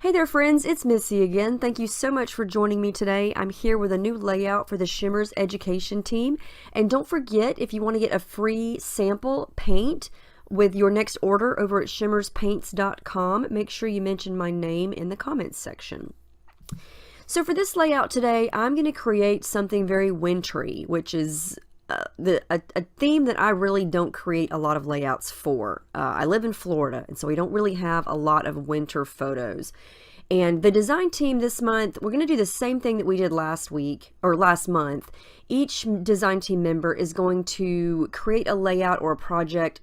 Hey there friends, it's Missy again. Thank you so much for joining me today. I'm here with a new layout for the Shimmerz education team. And don't forget, if you want to get a free sample paint with your next order over at shimmerzpaints.com, make sure you mention my name in the comments section. So for this layout today, I'm going to create something very wintry, which is a theme that I really don't create a lot of layouts for. I live in Florida, and so we don't really have a lot of winter photos. And the design team this month, we're going to do the same thing that we did last month. Each design team member is going to create a layout or a project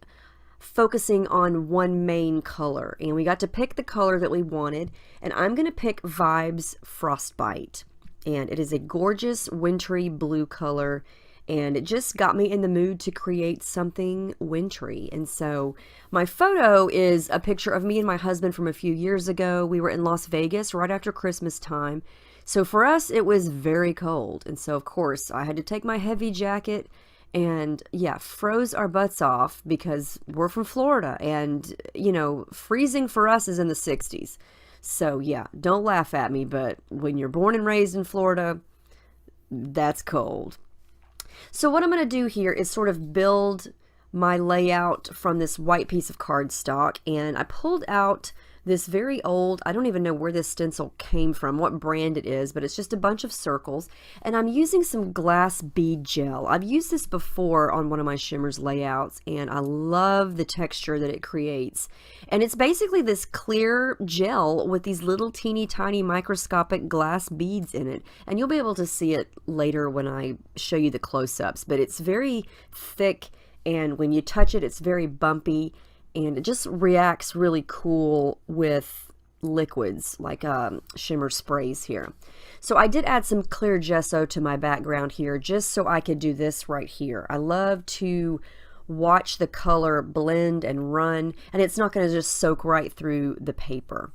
focusing on one main color. And we got to pick the color that we wanted, and I'm going to pick Vibez Frostbite. And it is a gorgeous wintry blue color. And it just got me in the mood to create something wintry. And so my photo is a picture of me and my husband from a few years ago. We were in Las Vegas right after Christmas time. So for us, it was very cold. And so, of course, I had to take my heavy jacket and, yeah, froze our butts off because we're from Florida. And, you know, freezing for us is in the 60s. So, yeah, don't laugh at me. But when you're born and raised in Florida, that's cold. So what I'm going to do here is sort of build my layout from this white piece of cardstock, and I pulled out this very old, I don't even know where this stencil came from, what brand it is, but it's just a bunch of circles, and I'm using some glass bead gel. I've used this before on one of my Shimmerz layouts, and I love the texture that it creates. And it's basically this clear gel with these little teeny tiny microscopic glass beads in it, and you'll be able to see it later when I show you the close-ups, but it's very thick, and when you touch it, it's very bumpy, and it just reacts really cool with liquids like shimmer sprays here. So I did add some clear gesso to my background here just so I could do this right here. I love to watch the color blend and run, and it's not going to just soak right through the paper.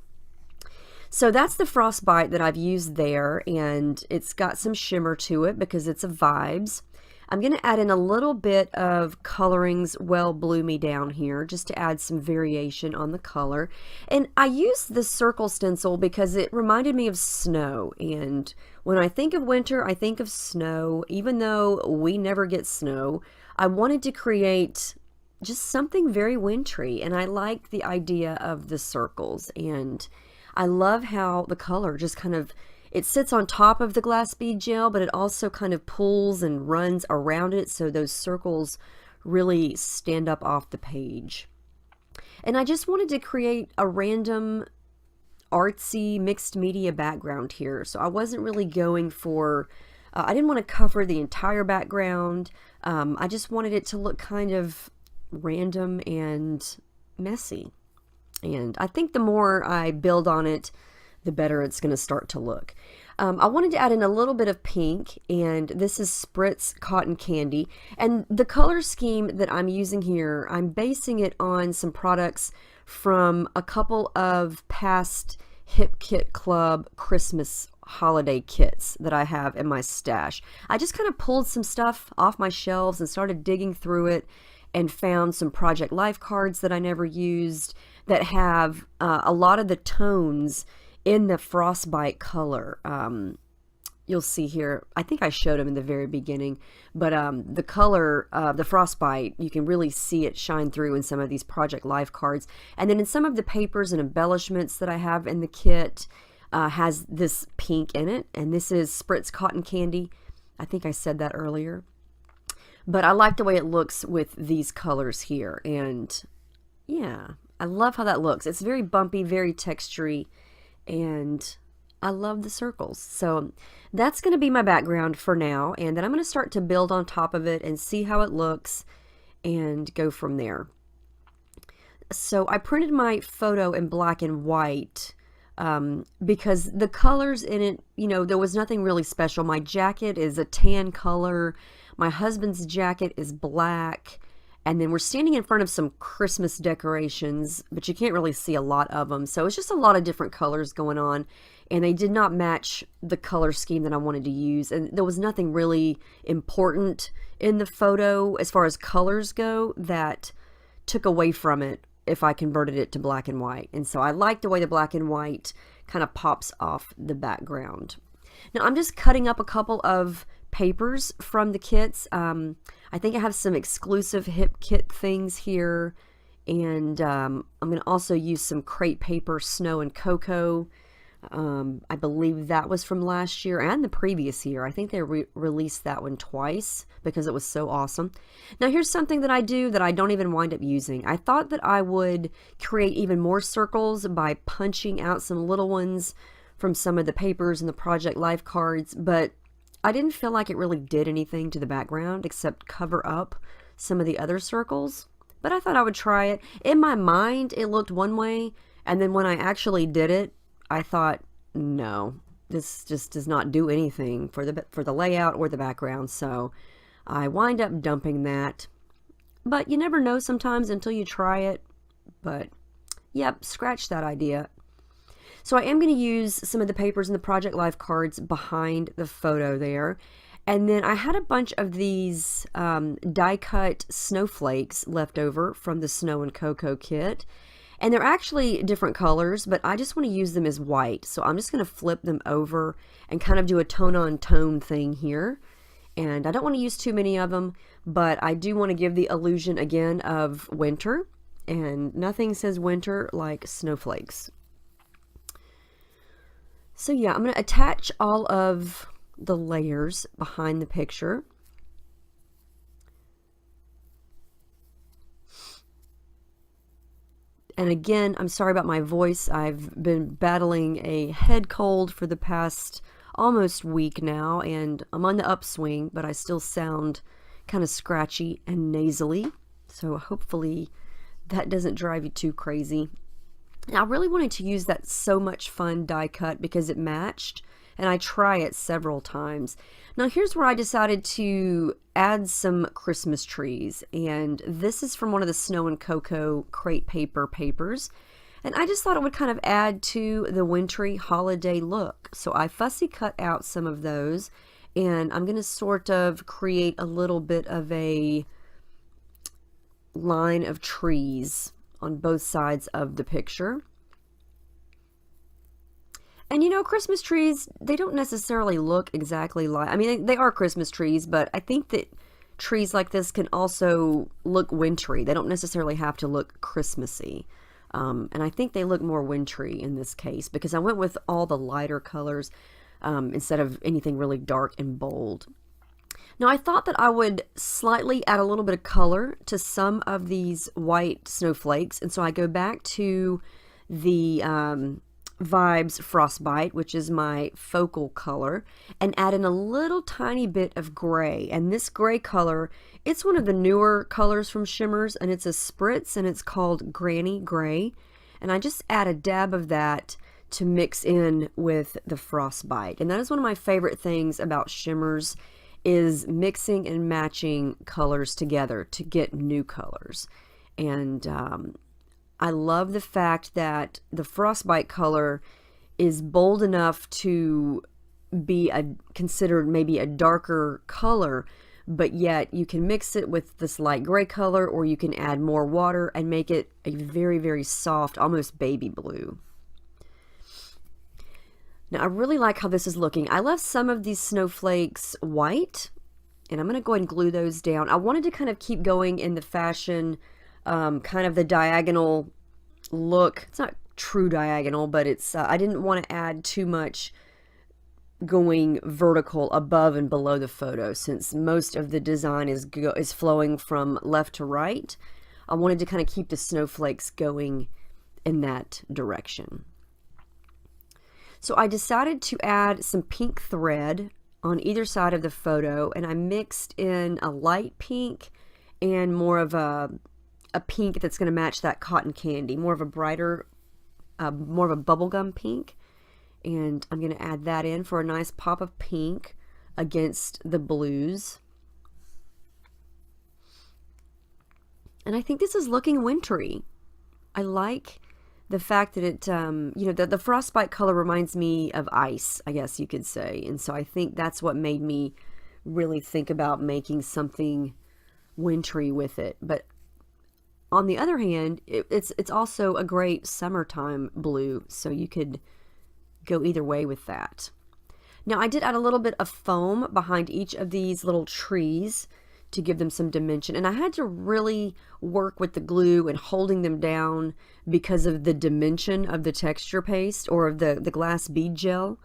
So that's the frostbite that I've used there, and it's got some shimmer to it because it's a Vibez. I'm going to add in a little bit of Coloringz Well Blue Me down here just to add some variation on the color. And I used the circle stencil because it reminded me of snow. And when I think of winter, I think of snow. Even though we never get snow, I wanted to create just something very wintry. And I like the idea of the circles. And I love how the color just kind of, it sits on top of the glass bead gel, but it also kind of pulls and runs around it, so those circles really stand up off the page. And I just wanted to create a random artsy mixed media background here, so I wasn't really going for, I didn't want to cover the entire background. I just wanted it to look kind of random and messy. And I think the more I build on it, the better it's going to start to look. I wanted to add in a little bit of pink, and this is Spritz Cotton Candy. And the color scheme that I'm using here, I'm basing it on some products from a couple of past Hip Kit Club Christmas holiday kits that I have in my stash. I just kind of pulled some stuff off my shelves and started digging through it and found some Project Life cards that I never used that have a lot of the tones in the frostbite color. You'll see here, I think I showed them in the very beginning, but the color of the frostbite, you can really see it shine through in some of these Project Life cards. And then in some of the papers and embellishments that I have in the kit has this pink in it, and this is Spritz Cotton Candy. I think I said that earlier. But I like the way it looks with these colors here, and yeah, I love how that looks. It's very bumpy, very textury, and I love the circles. So that's going to be my background for now, and then I'm going to start to build on top of it and see how it looks and go from there. So I printed my photo in black and white because the colors in it, you know, there was nothing really special. My jacket is a tan color. My husband's jacket is black. And then we're standing in front of some Christmas decorations, but you can't really see a lot of them. So it's just a lot of different colors going on. And they did not match the color scheme that I wanted to use. And there was nothing really important in the photo as far as colors go that took away from it if I converted it to black and white. And so I like the way the black and white kind of pops off the background. Now I'm just cutting up a couple of papers from the kits. I think I have some exclusive hip kit things here, and I'm going to also use some crepe paper, Snow and Cocoa. I believe that was from last year and the previous year. I think they released that one twice because it was so awesome. Now here's something that I do that I don't even wind up using. I thought that I would create even more circles by punching out some little ones from some of the papers and the Project Life cards, but I didn't feel like it really did anything to the background except cover up some of the other circles. But I thought I would try it. In my mind, it looked one way, and then when I actually did it, I thought, no, this just does not do anything for the layout or the background, so I wind up dumping that. But you never know sometimes until you try it. But yep, scratch that idea. So I am going to use some of the papers and the Project Life cards behind the photo there. And then I had a bunch of these die-cut snowflakes left over from the Snow and Cocoa kit. And they're actually different colors, but I just want to use them as white. So I'm just going to flip them over and kind of do a tone-on-tone thing here. And I don't want to use too many of them, but I do want to give the illusion again of winter. And nothing says winter like snowflakes. So yeah, I'm going to attach all of the layers behind the picture. And again, I'm sorry about my voice. I've been battling a head cold for the past almost week now, and I'm on the upswing, but I still sound kind of scratchy and nasally. So hopefully that doesn't drive you too crazy. Now, I really wanted to use that So Much Fun die cut because it matched, and I try it several times. Now here's where I decided to add some Christmas trees, and this is from one of the Snow and Cocoa crepe paper papers, and I just thought it would kind of add to the wintry holiday look. So I fussy cut out some of those, and I'm going to sort of create a little bit of a line of trees on both sides of the picture. And you know, Christmas trees, they don't necessarily look exactly like, I mean, they are Christmas trees, but I think that trees like this can also look wintry. They don't necessarily have to look Christmassy. And I think they look more wintry in this case because I went with all the lighter colors instead of anything really dark and bold. Now I thought that I would slightly add a little bit of color to some of these white snowflakes, and so I go back to the Vibez Frostbite, which is my focal color, and add in a little tiny bit of gray. And this gray color, it's one of the newer colors from Shimmerz, and it's a Spritz, and it's called Granny Gray. And I just add a dab of that to mix in with the Frostbite. And that is one of my favorite things about Shimmerz, is mixing and matching colors together to get new colors. And I love the fact that the Frostbite color is bold enough to be considered maybe a darker color, but yet you can mix it with this light gray color, or you can add more water and make it a very, very soft, almost baby blue. Now I really like how this is looking. I left some of these snowflakes white, and I'm going to go ahead and glue those down. I wanted to kind of keep going in the fashion, kind of the diagonal look. It's not true diagonal, but it's I didn't want to add too much going vertical above and below the photo, since most of the design is flowing from left to right. I wanted to kind of keep the snowflakes going in that direction. So I decided to add some pink thread on either side of the photo, and I mixed in a light pink and more of a pink that's going to match that cotton candy, more of a brighter, more of a bubblegum pink. And I'm going to add that in for a nice pop of pink against the blues. And I think this is looking wintry. I like the fact that it, you know, the frostbite color reminds me of ice, I guess you could say. And so I think that's what made me really think about making something wintry with it. But on the other hand, it's also a great summertime blue. So you could go either way with that. Now I did add a little bit of foam behind each of these little trees to give them some dimension, and I had to really work with the glue and holding them down because of the dimension of the texture paste or of the glass bead gel,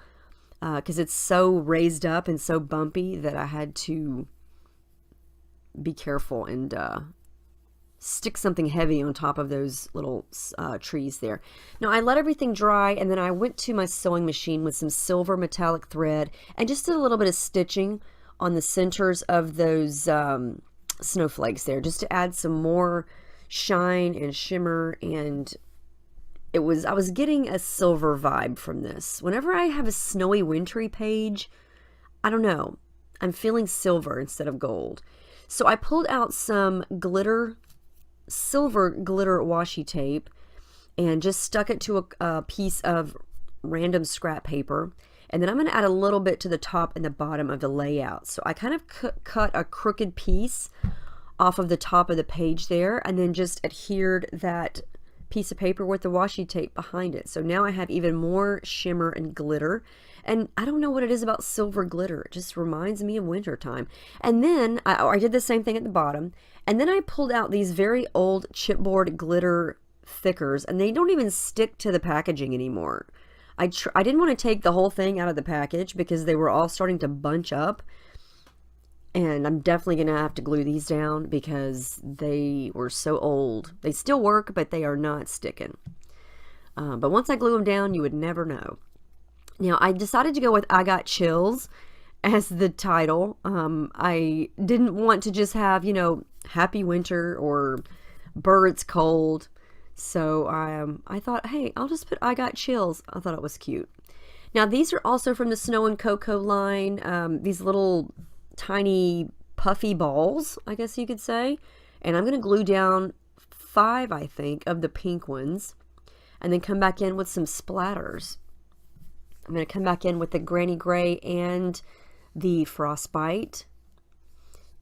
because it's so raised up and so bumpy that I had to be careful and stick something heavy on top of those little trees there. Now I let everything dry, and then I went to my sewing machine with some silver metallic thread and just did a little bit of stitching on the centers of those snowflakes there, just to add some more shine and shimmer. And I was getting a silver vibe from this. Whenever I have a snowy wintry page, I don't know, I'm feeling silver instead of gold. So I pulled out some silver glitter washi tape and just stuck it to a piece of random scrap paper. And then I'm going to add a little bit to the top and the bottom of the layout. So I kind of cut a crooked piece off of the top of the page there, and then just adhered that piece of paper with the washi tape behind it. So now I have even more shimmer and glitter. And I don't know what it is about silver glitter. It just reminds me of wintertime. And then I did the same thing at the bottom. And then I pulled out these very old chipboard glitter thickers, and they don't even stick to the packaging anymore. I didn't want to take the whole thing out of the package because they were all starting to bunch up, and I'm definitely going to have to glue these down because they were so old. They still work, but they are not sticking. But once I glue them down, you would never know. Now, I decided to go with I Got Chills as the title. I didn't want to just have, Happy Winter or Birds Cold. So I thought, hey, I'll just put I Got Chills. I thought it was cute. Now, these are also from the Snow and Cocoa line. These little tiny puffy balls, I guess you could say. And I'm going to glue down 5, I think, of the pink ones. And then come back in with some splatters. I'm going to come back in with the Granny Gray and the Frostbite.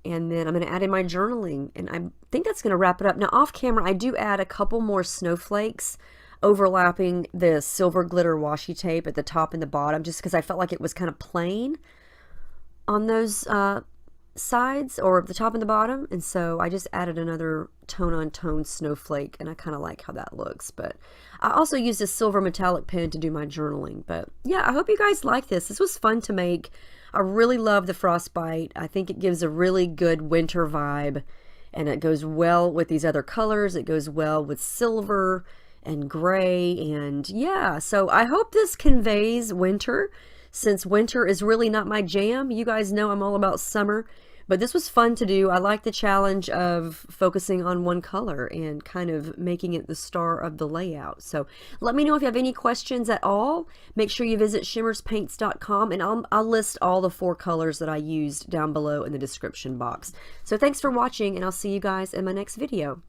And then I'm going to add in my journaling, and I think that's going to wrap it up. Now, off camera, I do add a couple more snowflakes overlapping the silver glitter washi tape at the top and the bottom, just because I felt like it was kind of plain on those sides, or the top and the bottom. And so I just added another tone-on-tone snowflake, and I kind of like how that looks. But I also used a silver metallic pen to do my journaling. But yeah, I hope you guys like this. This was fun to make. I really love the Frostbite. I think it gives a really good winter vibe, and it goes well with these other colors. It goes well with silver and gray, and yeah, so I hope this conveys winter, since winter is really not my jam. You guys know I'm all about summer, but this was fun to do. I like the challenge of focusing on one color and kind of making it the star of the layout. So let me know if you have any questions at all. Make sure you visit shimmerzpaints.com, and I'll list all the 4 colors that I used down below in the description box. So thanks for watching, and I'll see you guys in my next video.